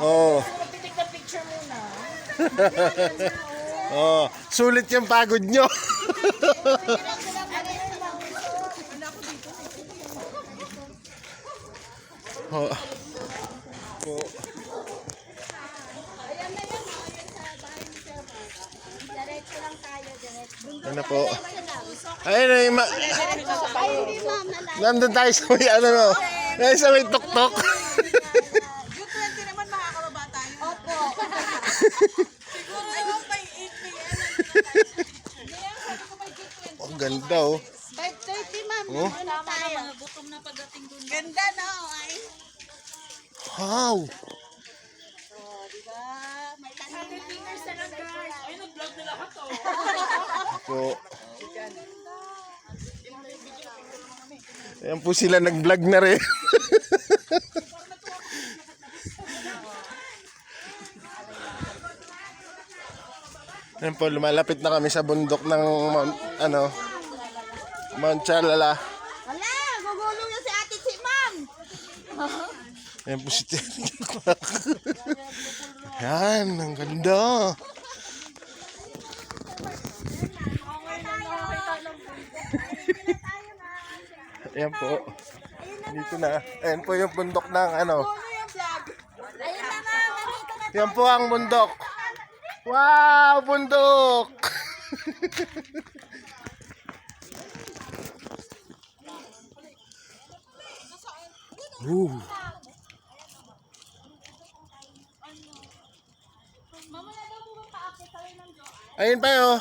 Oh. Pitik na picture muna. Oh, sulit yung pagod nyo. Oh. Oh. Diretso lang tayo, diretso. Ano po? Ayun na yung Ay, hindi ma'am, nalayo. nandun tayo sa may ano no. Tayo sa may tok-tok. June 20 naman makakababa tayo. Opo. Siguro naman by 8 p.m. Ang ganda oh. 5:30 ma'am, Oh. ano tayo? Gutom na pagdating dun. Ganda no? Ay. Wow. Oh, di ba? May tanim Ay, nag-vlog na lahat oh. Po. Ayan po sila nag-vlog na rin. Ayan po, lumalapit na kami sa bundok ng Mount Chalala. Wala, gugulong na si ate si ma'am. Ayan po si Ayan, ang ganda. Ayan po. Dito na. Ayan po yung bundok ng ano. Ayun na ma'am, nandito na. Yan po ang bundok. Wow, bundok! Ooh. Ayun pa yun.